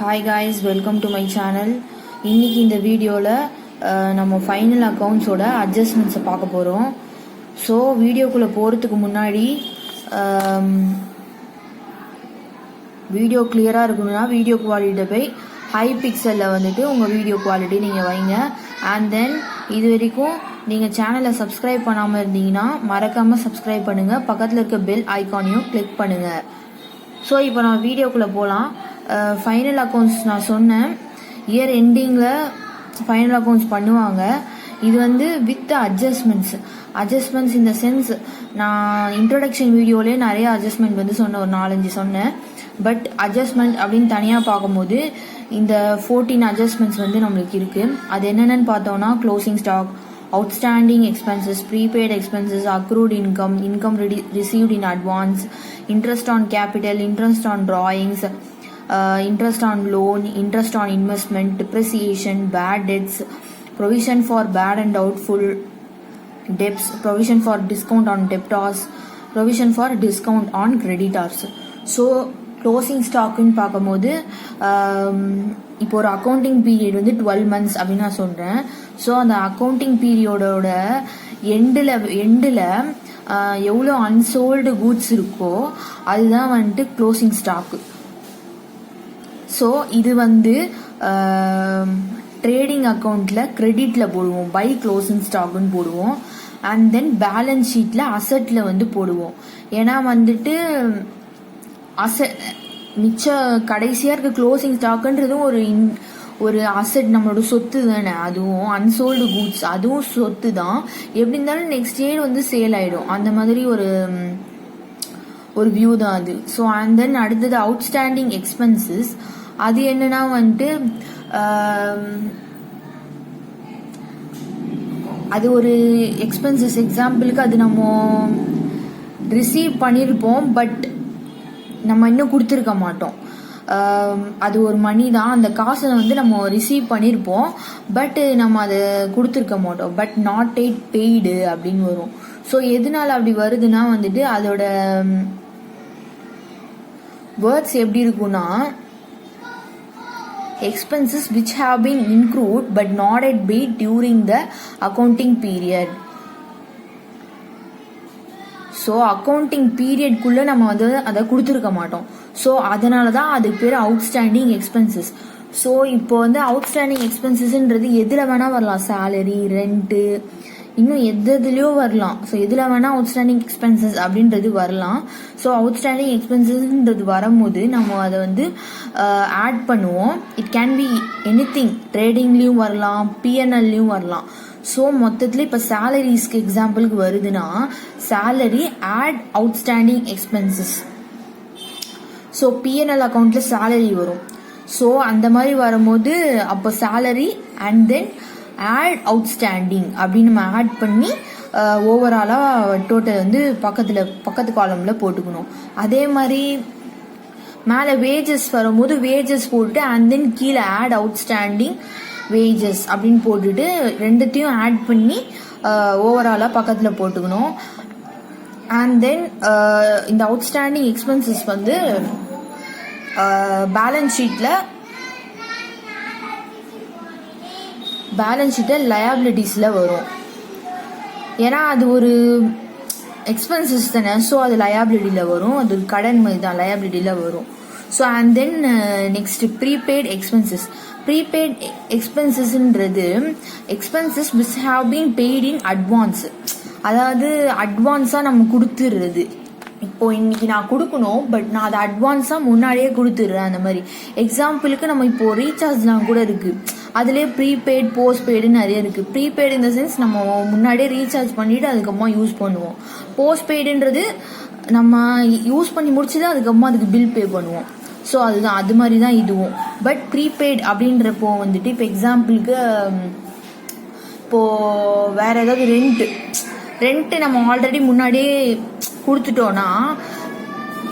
Hi guys, welcome to my channel. இன்றைக்கி இந்த வீடியோவில் நம்ம ஃபைனல் அக்கௌண்ட்ஸோட அட்ஜஸ்ட்மெண்ட்ஸை பார்க்க போகிறோம். ஸோ வீடியோக்குள்ளே போகிறதுக்கு முன்னாடி வீடியோ கிளியராக இருக்கணும்னா வீடியோ குவாலிட்டியை போய் ஹை பிக்சலில் வந்துட்டு உங்கள் வீடியோ குவாலிட்டி நீங்கள் வைங்க. அண்ட் தென் இது வரைக்கும் நீங்கள் சேனலை சப்ஸ்கிரைப் பண்ணாமல் இருந்தீங்கன்னா மறக்காமல் சப்ஸ்கிரைப் பண்ணுங்கள். பக்கத்தில் இருக்க பெல் ஐக்கானையும் கிளிக் பண்ணுங்கள். ஸோ இப்போ நான் வீடியோக்குள்ளே போகலாம். ஃபைனல் அக்கௌண்ட்ஸ் நான் சொன்னேன், இயர் எண்டிங்கில் ஃபைனல் அக்கௌண்ட்ஸ் பண்ணுவாங்க. இது வந்து வித் அட்ஜஸ்ட்மெண்ட்ஸ் இந்த சென்ஸ் நான் இன்ட்ரொடக்ஷன் வீடியோலேயே நிறைய அட்ஜஸ்ட்மெண்ட் வந்து சொன்னேன், ஒரு 4-5 சொன்னேன். பட் அட்ஜஸ்ட்மெண்ட் அப்படின்னு தனியாக பார்க்கும்போது இந்த 14 அட்ஜஸ்ட்மெண்ட்ஸ் வந்து நம்மளுக்கு இருக்குது. அது என்னென்னு பார்த்தோன்னா closing stock, outstanding expenses, prepaid expenses, accrued income, income received in advance, interest on capital, interest on drawings, interest on loan, interest on investment, depreciation, bad debts, provision for bad and doubtful debts, provision for discount on debtors, provision for discount on creditors. So closing ஸ்டாக்குன்னு பார்க்கும்போது இப்போ ஒரு accounting period வந்து 12 months அப்படின்னு நான் சொல்கிறேன். So அந்த accounting பீரியடோட எண்டில் எவ்வளோ அன்சோல்டு கூட்ஸ் இருக்கோ அதுதான் வந்துட்டு க்ளோசிங் ஸ்டாக்கு. ஸோ இது வந்து ட்ரேடிங் அக்கௌண்ட்டில் கிரெடிட்டில் போடுவோம், பை க்ளோசிங் ஸ்டாக்குன்னு போடுவோம். அண்ட் தென் பேலன்ஸ் ஷீட்டில் அசட்டில் வந்து போடுவோம். ஏன்னா வந்துட்டு மிச்ச கடைசியாக இருக்க க்ளோசிங் ஸ்டாக்குன்றதும் ஒரு அசட், நம்மளோட சொத்து தானே. அதுவும் அன்சோல்டு கூட்ஸ், அதுவும் சொத்து தான். எப்படி இருந்தாலும் நெக்ஸ்ட் இயர் வந்து சேல் ஆகிடும். அந்த மாதிரி ஒரு வியூ தான் அது. ஸோ அண்ட் தென் அடுத்தது அவுட்ஸ்டாண்டிங் எக்ஸ்பென்சஸ். அது என்னன்னா வந்துட்டு அது ஒரு எக்ஸ்பென்சஸ். எக்ஸாம்பிளுக்கு அது நம்ம ரிசீவ் பண்ணியிருப்போம், பட் நம்ம இன்னும் கொடுத்துருக்க மாட்டோம். அது ஒரு மணி தான். அந்த காசை வந்து நம்ம ரிசீவ் பண்ணியிருப்போம், பட் நம்ம அதை கொடுத்துருக்க மாட்டோம். பட் நாட் எயிட் பெய்டு அப்படின்னு வரும். ஸோ எதனால அப்படி வருதுன்னா வந்துட்டு அதோட வேர்ட்ஸ் எப்படி இருக்குன்னா, expenses which have been incurred but not yet paid during the accounting period. So accounting பீரியட்குள்ளே நம்ம வந்து அதை கொடுத்துருக்க மாட்டோம். ஸோ அதனால தான் அதுக்கு பேர் அவுட்ஸ்டாண்டிங் எக்ஸ்பென்சஸ். ஸோ இப்போ வந்து அவுட்ஸ்டாண்டிங் எக்ஸ்பென்சஸ்ன்றது எதில் வேணால் வரலாம், சேலரி, ரெண்ட்டு, இன்னும் எதுலேயோ வரலாம். ஸோ எதில் வேணால் அவுட்ஸ்டாண்டிங் எக்ஸ்பென்சஸ் அப்படின்றது வரலாம். ஸோ அவுட்ஸ்டாண்டிங் எக்ஸ்பென்சஸ்ன்றது வரும்போது நம்ம அதை வந்து ஆட் பண்ணுவோம். இட் கேன் பி எனிதிங், ட்ரேடிங்லேயும் வரலாம், பிஎன்எல்லையும் வரலாம். ஸோ மொத்தத்தில் இப்போ சேலரிஸ்க்கு எக்ஸாம்பிளுக்கு வருதுன்னா salary add outstanding expenses. So PNL அக்கௌண்ட்டில் சேலரி வரும். ஸோ அந்த மாதிரி வரும்போது அப்போ salary and then add outstanding அப்படின்னு நம்ம ஆட் பண்ணி ஓவராலாக டோட்டல் வந்து பக்கத்து காலமில் போட்டுக்கணும். அதே மாதிரி மேலே வேஜஸ் வரும்போது வேஜஸ் போட்டு அண்ட் தென் கீழே ஆட் அவுட்ஸ்டாண்டிங் வேஜஸ் அப்படின்னு போட்டுட்டு ரெண்டுத்தையும் ஆட் பண்ணி ஓவராலாக பக்கத்தில் போட்டுக்கணும். அண்ட் தென் இந்த அவுட்ஸ்டாண்டிங் எக்ஸ்பென்சஸ் வந்து பேலன்ஸ் ஷீட்டில் லயபிலிட்டிஸில் வரும். ஏன்னா அது ஒரு எக்ஸ்பென்சஸ் தானே. ஸோ அது லயபிலிட்டியில் வரும். அது ஒரு கடன் மாதிரி தான், லயபிலிட்டியில் வரும். So and then next prepaid expenses. Prepaid எக்ஸ்பென்சஸ்ன்றது expenses which have been paid in advance. அதாவது அட்வான்ஸாக நம்ம கொடுத்துடுறது. இப்போ இன்னைக்கு நான் கொடுக்கணும், பட் நான் அதை அட்வான்ஸாக முன்னாடியே கொடுத்துடுறேன். அந்த மாதிரி எக்ஸாம்பிளுக்கு நம்ம இப்போ ரீசார்ஜ்லாம் கூட இருக்குது. அதுலேயே ப்ரீபெய்ட், போஸ்ட் பெய்டுன்னு நிறைய இருக்குது. ப்ரீபெய்டு இந்த சென்ஸ் நம்ம முன்னாடியே ரீசார்ஜ் பண்ணிவிட்டு அதுக்கப்புறமா யூஸ் பண்ணுவோம். போஸ்ட் பெய்டுன்றது நம்ம யூஸ் பண்ணி முடிச்சுதான் அதுக்கப்புறமா அதுக்கு பில் பே பண்ணுவோம். ஸோ அதுதான், அது மாதிரி தான் இதுவும். பட் ப்ரீபெய்ட் அப்படின்றப்போ வந்துட்டு இப்போ எக்ஸாம்பிளுக்கு இப்போது வேறு ஏதாவது ரெண்ட்டு நம்ம ஆல்ரெடி முன்னாடியே கொடுத்துட்டோன்னா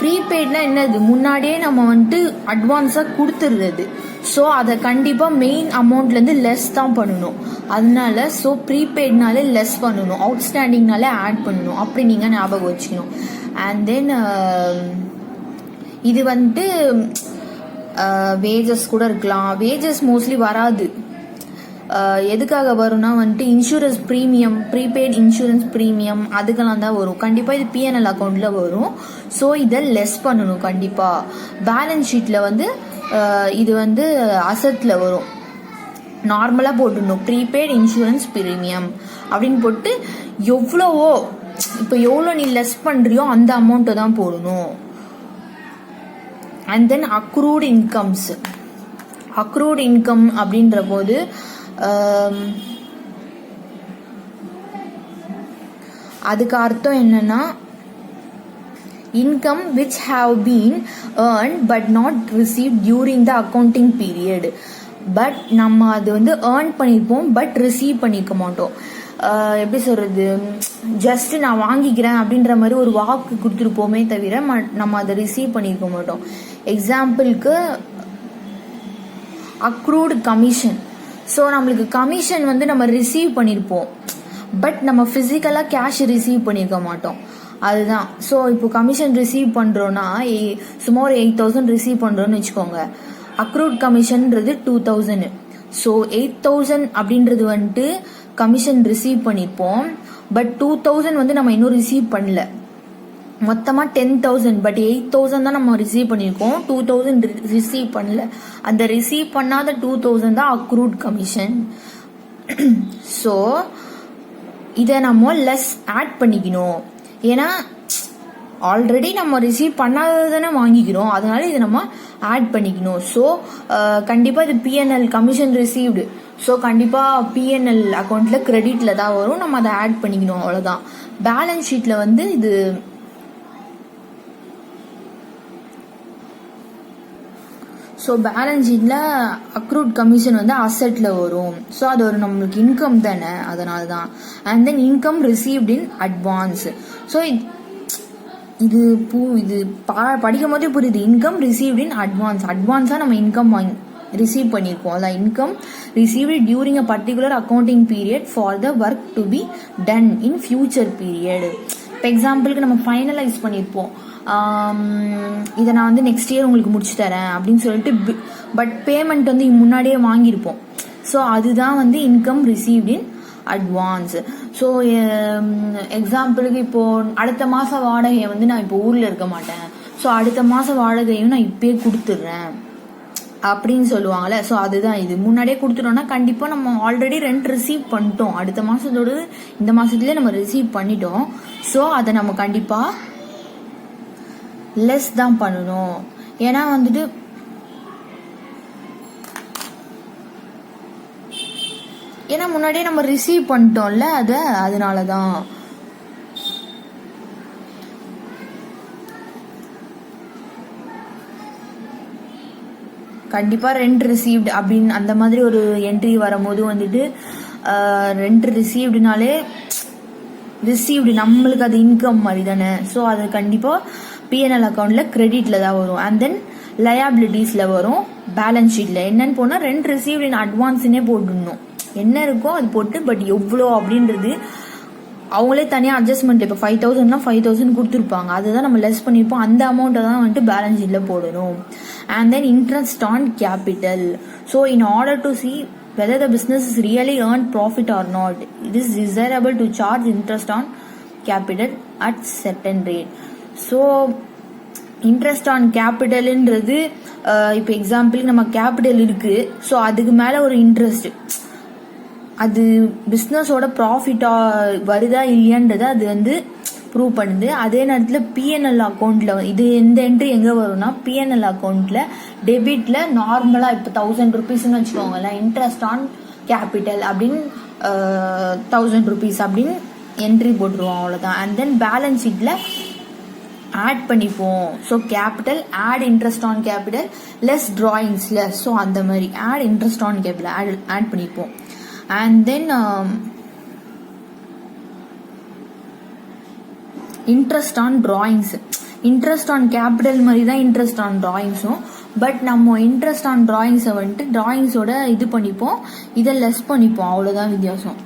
ப்ரீபெய்ட்னா என்னது, முன்னாடியே நம்ம வந்துட்டு அட்வான்ஸாக கொடுத்துடுறது. ஸோ அதை கண்டிப்பாக மெயின் அமௌண்ட்லேருந்து லெஸ் தான் பண்ணணும். அதனால ஸோ ப்ரீபெய்ட்னாலே லெஸ் பண்ணணும், அவுட்ஸ்டாண்டிங்னாலே ஆட் பண்ணணும். அப்படி நீங்கள் ஞாபகம் வச்சுக்கணும். அண்ட் தென் இது வந்துட்டு வேஜஸ் கூட இருக்கலாம். வேஜஸ் மோஸ்ட்லி வராது. எதுக்காக வரும்னா வந்துட்டு insurance premium, prepaid insurance premium அதுக்கெல்லாம் தான் வரும். கண்டிப்பாக இது பிஎன்எல் அக்கௌண்ட்டில் வரும். ஸோ இதை லெஸ் பண்ணணும் கண்டிப்பாக. பேலன்ஸ் ஷீட்டில் வந்து இது வந்து அசட்டில் வரும். நார்மலாக போட்டுடணும் ப்ரீபெய்ட் இன்சூரன்ஸ் ப்ரீமியம் அப்படின்னு போட்டு எவ்வளவோ இப்போ எவ்வளோ நீ லெஸ் பண்ணுறியோ அந்த அமௌண்ட்டை தான் போடணும். And then accrued incomes. Accrued income அப்படின்ற போது அதுக்கு அர்த்தம் என்னன்னா income which have been earned but not received during the accounting period. But நம்ம அது வந்து ஏர்ன் பண்ணியிருப்போம் பட் ரிசீவ் பண்ணியிருக்க மாட்டோம். எப்படி சொல்றது, ஜஸ்ட் நான் வாங்கிக்கிறேன் அப்படின்ற மாதிரி ஒரு வாக்கு கொடுத்துருப்போமே தவிர நம்ம அதை ரிசீவ் பண்ணியிருக்க மாட்டோம். எக்ஸாம்பிளுக்கு அக்ரூடு கமிஷன். ஸோ நம்மளுக்கு கமிஷன் வந்து நம்ம ரிசீவ் பண்ணியிருப்போம் பட் நம்ம ஃபிசிக்கலாக கேஷ் ரிசீவ் பண்ணியிருக்க மாட்டோம். அதுதான். ஸோ இப்போ கமிஷன் ரிசீவ் பண்ணுறோன்னா சும்மா ஒரு 8,000 ரிசீவ் பண்ணுறோன்னு வச்சுக்கோங்க. அக்ரூட் கமிஷன்ன்றது 2,000. ஸோ 8,000 அப்படின்றது வந்துட்டு கமிஷன் ரிசீவ் பண்ணியிருப்போம் பட் 2,000 வந்து நம்ம இன்னும் ரிசீவ் பண்ணல. மொத்தமாக 10,000 பட் 8,000 தான் நம்ம ரிசீவ் பண்ணியிருக்கோம், 2,000 ரிசீவ் பண்ணல. அந்த ரிசீவ் பண்ணாத 2,000 தான் அக்ரூட் கமிஷன். ஸோ இதை நம்ம லெஸ் ஆட் பண்ணிக்கணும். ஏன்னா ஆல்ரெடி நம்ம ரிசீவ் பண்ணாததானே வாங்கிக்கிறோம், அதனால இதை நம்ம ஆட் பண்ணிக்கணும். ஸோ கண்டிப்பாக இது பிஎன்எல் கமிஷன் ரிசீவ்டு. ஸோ கண்டிப்பாக பிஎன்எல் அக்கௌண்ட்டில் கிரெடிட்டில் தான் வரும், நம்ம அதை ஆட் பண்ணிக்கணும், அவ்வளோதான். பேலன்ஸ் ஷீட்டில் வந்து இது ஸோ பேலன்ஸ் ஷீட்டில் அக்ரூட் கமிஷன் வந்து அசெட்டில் வரும். ஸோ அது ஒரு நம்மளுக்கு இன்கம் தானே, அதனால தான். And then income received in advance. So இது படிக்கும் போதே புரியுது. Income received in advance. அட்வான்ஸாக நம்ம இன்கம் ரிசீவ் பண்ணியிருக்கோம். அதான் income received during a particular accounting period for the work to be done in future period. இப்போ எக்ஸாம்பிளுக்கு நம்ம ஃபைனலைஸ் பண்ணியிருப்போம், இதை நான் வந்து நெக்ஸ்ட் இயர் உங்களுக்கு முடிச்சு தரேன் அப்படின்னு சொல்லிட்டு, பட் பேமெண்ட் வந்து முன்னாடியே வாங்கியிருப்போம். ஸோ அதுதான் வந்து income received in advance. So எக்ஸாம்பிளுக்கு இப்போ அடுத்த மாதம் வாடகையை வந்து நான் இப்போ ஊரில் இருக்க மாட்டேன், ஸோ அடுத்த மாதம் வாடகையும் நான் இப்பயே கொடுத்துட்றேன் அப்படின்னு சொல்லுவாங்கல்ல. ஸோ அதுதான் இது. முன்னாடியே கொடுத்துட்டோம்னா கண்டிப்பாக நம்ம ஆல்ரெடி ரெண்ட் ரிசீவ் பண்ணிட்டோம், அடுத்த மாதத்தோடு இந்த மாதத்துலேயே நம்ம ரிசீவ் பண்ணிட்டோம். ஸோ அதை நம்ம கண்டிப்பாக லெஸ் தான் பண்ணணும். ஏன்னா வந்துட்டு ஏன்னா முன்னாடியே நம்ம ரிசீவ் பண்ணிட்டோம்ல அதை, அதனால தான். கண்டிப்பாக ரெண்ட் ரிசீவ்டு அப்படின்னு அந்த மாதிரி ஒரு என்ட்ரி வரும்போது வந்துட்டு ரெண்ட் ரிசீவ்டுனாலே ரிசீவ்டு நம்மளுக்கு அது இன்கம் மாதிரி தானே. ஸோ அது கண்டிப்பாக பிஎன்எல் அக்கௌண்ட்டில் கிரெடிட்டில் தான் வரும். அண்ட் தென் லயபிலிட்டிஸில் வரும். பேலன்ஸ் ஷீட்டில் என்னன்னு போனால் ரெண்ட் ரிசீவ்டு இன் அட்வான்ஸ்னே போட்டுடணும், என்ன இருக்கோ அது போட்டு. பட் எவ்வளோ அப்படின்றது அவங்களே தனியாக அட்ஜஸ்ட்மெண்ட். இப்போ 5,000னா 5,000 கொடுத்துருப்பாங்க, அதுதான் நம்ம லெஸ் பண்ணியிருப்போம், அந்த அமௌண்ட்டை தான் வந்துட்டு பேலன்ஸ் ஷீட்டில் போடணும். And then interest on capital. So in order to C whether the business is really earned profit or not, it is desirable to charge interest on capital at certain rate. So interest on capitalன்றது இப்போ எக்ஸாம்பிளுக்கு நம்ம capital இருக்கு, so அதுக்கு மேலே ஒரு interest, அது பிஸ்னஸோட ப்ராஃபிட்டா வருதா இல்லையான்றதை அது வந்து ப்ரூவ் பண்ணுது. அதே நேரத்தில் பிஎன்எல் அக்கௌண்ட்டில் இது எந்த என்ட்ரி எங்கே வரும்னா பிஎன்எல் அக்கௌண்ட்டில் டெபிட்டில் நார்மலாக இப்போ 1,000 rupeesன்னு வச்சுக்கோங்களேன், இன்ட்ரெஸ்ட் ஆன் கேபிட்டல் அப்படின்னு 1,000 rupees அப்படின்னு என்ட்ரி போட்டுருவோம், அவ்வளோதான். அண்ட் தென் பேலன்ஸ் ஷீட்டில் ஆட் பண்ணிப்போம். So capital add interest on capital less டிராயிங்ஸில், ஸோ அந்த மாதிரி add interest on capital add பண்ணிப்போம். And then interest on drawings. Interest on capital மாதிரி தான் இன்ட்ரெஸ்ட் ஆன் டிராயிங்ஸும். பட் நம்ம இன்ட்ரெஸ்ட் ஆன் டிராயிங்ஸை வந்துட்டு டிராயிங்ஸோட இது பண்ணிப்போம், இதை லெஸ் பண்ணிப்போம், அவ்வளோதான் வித்தியாசம்.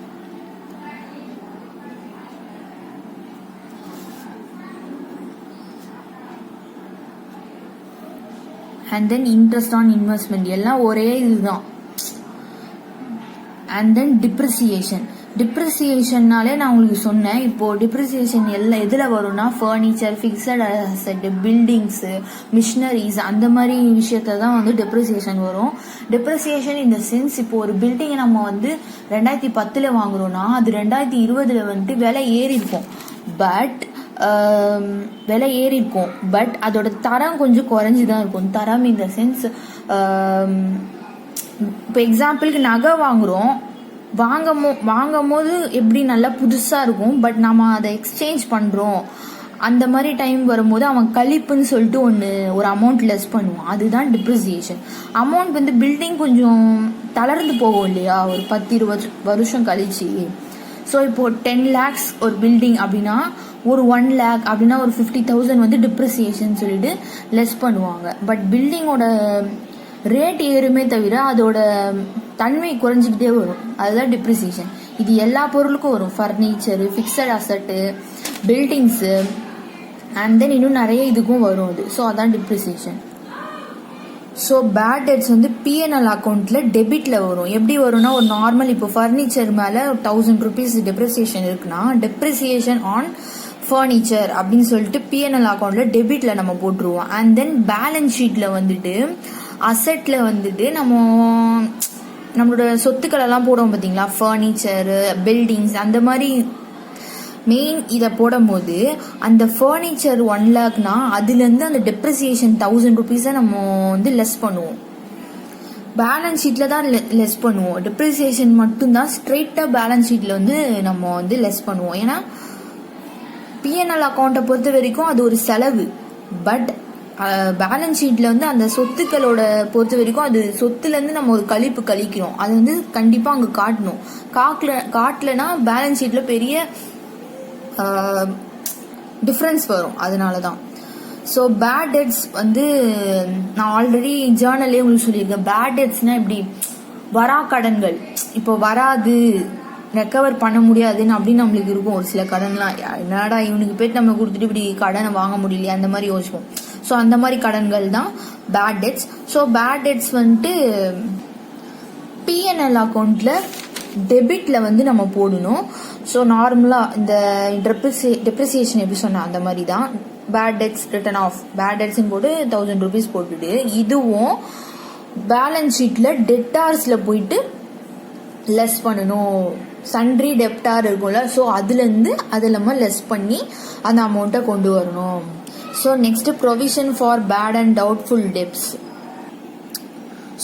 And then interest on investment எல்லாம் ஒரே இதுதான். அண்ட் தென் டிப்ரிசியேஷன்னாலே நான் உங்களுக்கு சொன்னேன். இப்போ டிப்ரிசியேஷன் எல்லாம் எதில் வரும்னா furniture, fixed asset, buildings, machineries அந்த மாதிரி விஷயத்த தான் வந்து டிப்ரிசியேஷன் வரும். டிப்ரிசியேஷன் இந்த சென்ஸ், இப்போ ஒரு பில்டிங்கை நம்ம வந்து 2010 வாங்குறோம்னா அது 2020 வந்துட்டு விலை ஏறி இருக்கும். பட் அதோட தரம் கொஞ்சம் குறைஞ்சிதான் இருக்கும். தரம் இந்த சென்ஸ், இப்போ எக்ஸாம்பிளுக்கு நகை வாங்கும் போது எப்படி நல்லா புதுசாக இருக்கும். பட் நம்ம அதை எக்ஸ்சேஞ்ச் பண்ணுறோம் அந்த மாதிரி டைம் வரும்போது அவன் கழிப்புன்னு சொல்லிட்டு ஒரு அமௌண்ட் லெஸ் பண்ணுவான். அதுதான் டிப்ரிசியேஷன். அமௌண்ட் வந்து பில்டிங் கொஞ்சம் தளர்ந்து போகும் இல்லையா ஒரு 10-20 வருஷம் கழிச்சு. ஸோ இப்போ 10 lakhs ஒரு பில்டிங் அப்படின்னா ஒரு 1 lakh அப்படின்னா ஒரு 50,000 வந்து டிப்ரிசியேஷன் சொல்லிட்டு லெஸ் பண்ணுவாங்க. பட் பில்டிங்கோட ரேட் ஏறுமே தவிர அதோட தன்மை குறைஞ்சிக்கிட்டே வரும். அதுதான் டிப்ரிசியேஷன். இது எல்லா பொருளுக்கும் வரும். ஃபர்னிச்சரு, ஃபிக்ஸட் அசட்டு, பில்டிங்ஸு அண்ட் தென் இன்னும் நிறைய இதுக்கும் வரும் அது. ஸோ அதான் டிப்ரிசியேஷன். ஸோ பேட் டெட்ஸ் வந்து பிஎன்எல் அக்கௌண்ட்டில் டெபிட்டில் வரும். எப்படி வரும்னா ஒரு நார்மல் இப்போ ஃபர்னிச்சர் மேலே 1000 rupees டெப்ரிசியேஷன் இருக்குன்னா டெப்ரிசியேஷன் ஆன் ஃபர்னிச்சர் அப்படின்னு சொல்லிட்டு பிஎன்எல் அக்கௌண்ட்டில் டெபிட்டில் நம்ம போட்டுருவோம். அண்ட் தென் பேலன்ஸ் ஷீட்டில் வந்துட்டு அசெட்டில் வந்துட்டு நம்மளோட சொத்துக்கள் எல்லாம் போடுவோம் பார்த்தீங்களா, ஃபர்னிச்சரு, பில்டிங்ஸ் அந்த மாதிரி மெயின் இதை போடும் போது அந்த ஃபர்னிச்சர் 1 lakhனா அதுலேருந்து அந்த டெப்ரிசியேஷன் 1000 rupees நம்ம வந்து லெஸ் பண்ணுவோம். பேலன்ஸ் ஷீட்டில் தான் லெஸ் பண்ணுவோம். டெப்ரிசியேஷன் மட்டும்தான் ஸ்ட்ரெயிட்டாக பேலன்ஸ் ஷீட்டில் வந்து நம்ம வந்து லெஸ் பண்ணுவோம். ஏன்னா பிஎன்எல் அக்கௌண்ட்டை பொறுத்த வரைக்கும் அது ஒரு செலவு. பட் பேலன்ஸ் ஷீட்டில் வந்து அந்த சொத்துக்களோட பொறுத்த வரைக்கும் அது சொத்துலேருந்து நம்ம ஒரு கழிப்பு கழிக்கிறோம். அது வந்து கண்டிப்பாக அங்கே காட்டணும். காட்டலைன்னா பேலன்ஸ் ஷீட்டில் பெரிய டிஃப்ரென்ஸ் வரும். அதனால தான். ஸோ பேட் டெட்ஸ் வந்து நான் ஆல்ரெடி ஜேர்னல்லே உங்களுக்கு சொல்லியிருக்கேன். பேட் டெட்ஸ்னால் இப்படி வரா கடன்கள், இப்போ வராது, ரெக்கவர் பண்ண முடியாதுன்னு அப்படின்னு நம்மளுக்கு இருக்கும். ஒரு சில கடன்லாம் என்னடா இவனுக்கு போய்ட்டு நம்ம கொடுத்துட்டு இப்படி கடனை வாங்க முடியலையே அந்த மாதிரி யோசிப்போம். ஸோ அந்த மாதிரி கடன்கள் தான் bad debts. So bad debts வந்துட்டு பிஎன்எல் அக்கௌண்ட்டில் டெபிட்டில் வந்து நம்ம போடணும். ஸோ நார்மலாக இந்த டெப்ரிசியேஷன் எப்படி சொன்னேன் அந்த மாதிரி தான். Bad debts written off, bad டெட்ஸ்ன்னு போட்டு 1000 rupees போட்டுட்டு இதுவும் பேலன்ஸ் ஷீட்டில் டெப்டார்ஸில் போயிட்டு லெஸ் பண்ணணும். சன்ட்ரி டெப்டார் இருக்கும்ல, ஸோ அதுலேருந்து அது இல்லாமல் லெஸ் பண்ணி அந்த அமௌண்ட்டை கொண்டு வரணும். So next provision for bad and doubtful debts.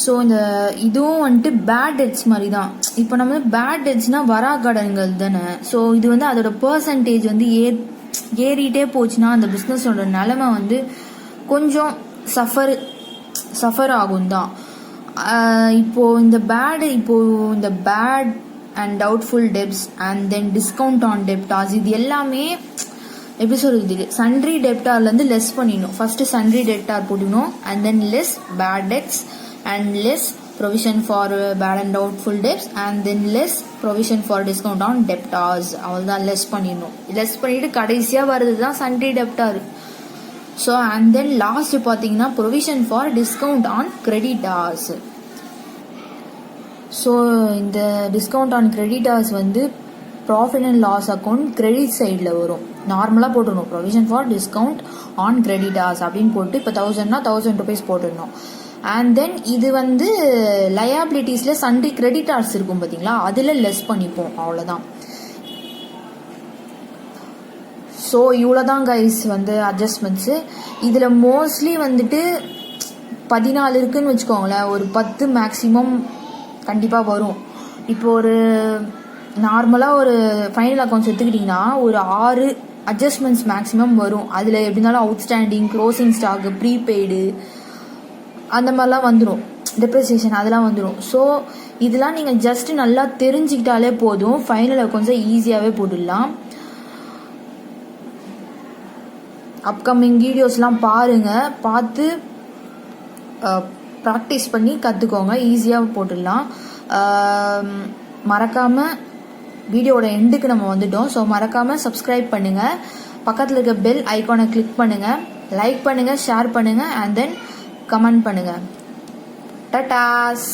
So இந்த இதுவும் வந்துட்டு பேட் டெட்ஸ் மாதிரி தான். இப்போ நம்ம பேட் டெட்ஸ்னால் வரா கடன்கள் தானே. ஸோ இது வந்து அதோட பர்சன்டேஜ் வந்து ஏறிட்டே போச்சுன்னா அந்த பிஸ்னஸோட நிலைமை வந்து கொஞ்சம் சஃபர் ஆகும் தான். இப்போ இந்த bad and doubtful debts and then discount on debtors இது எல்லாமே எப்படி சொல்றது, சன்ட்ரி டெப்டார்லேருந்து லெஸ் பண்ணிடணும். ஃபர்ஸ்ட் சன்ட்ரி டெப்டார் போட்டுக்கணும் and then less bad debts and less provision for bad and doubtful debts and then less provision for discount on debtors. அவ்வளோதான் less பண்ணிடணும். Less பண்ணிட்டு கடைசியாக வருது தான் sundry debtor. So and then last பார்த்தீங்கன்னா provision for discount on creditors. So இந்த discount on creditors வந்து profit and loss account credit சைடில் வரும். நார்மலாக போட்டுடணும் provision for discount on creditors அப்படின்னு போட்டு இப்போ 1000னா 1000 rupees போட்டுடணும். அண்ட் தென் இது வந்து லயபிலிட்டிஸில் சன்ட்ரி கிரெடிட்டார்ஸ் இருக்கும் பார்த்தீங்களா, அதில் லெஸ் பண்ணிப்போம். அவ்வளோதான். ஸோ இவ்வளோதான் கைஸ் வந்து அட்ஜஸ்ட்மெண்ட்ஸு. இதில் மோஸ்ட்லி வந்துட்டு 14 இருக்குன்னு வச்சுக்கோங்களேன், ஒரு 10 மேக்ஸிமம் கண்டிப்பாக வரும். இப்போ ஒரு நார்மலாக ஒரு ஃபைனல் அக்கௌண்ட்ஸ் எடுத்துக்கிட்டிங்கன்னா ஒரு 6 அட்ஜஸ்ட்மெண்ட்ஸ் மேக்ஸிமம் வரும். அதில் எப்படி இருந்தாலும் அவுட்ஸ்டாண்டிங், க்ளோசிங் ஸ்டாக்கு, ப்ரீபெய்டு அந்த மாதிரிலாம் வந்துடும். டெப்ரிசியேஷன் அதெல்லாம் வந்துடும். ஸோ இதெல்லாம் நீங்கள் ஜஸ்ட் நல்லா தெரிஞ்சுக்கிட்டாலே போதும், ஃபைனல் அக்கௌண்ட்ஸை ஈஸியாகவே போட்டுடலாம். அப்கமிங் வீடியோஸ்லாம் பாருங்கள், பார்த்து ப்ராக்டிஸ் பண்ணி கற்றுக்கோங்க, ஈஸியாக போட்டுடலாம். மறக்காமல் வீடியோட எண்டுக்கு நம்ம வந்துட்டோம். ஸோ மறக்காமல் சப்ஸ்கிரைப் பண்ணுங்கள், பக்கத்தில் இருக்க பெல் ஐக்கானை கிளிக் பண்ணுங்கள், லைக் பண்ணுங்கள், ஷேர் பண்ணுங்கள் அண்ட் தென் கமெண்ட் பண்ணுங்கள். டட்டாஸ்.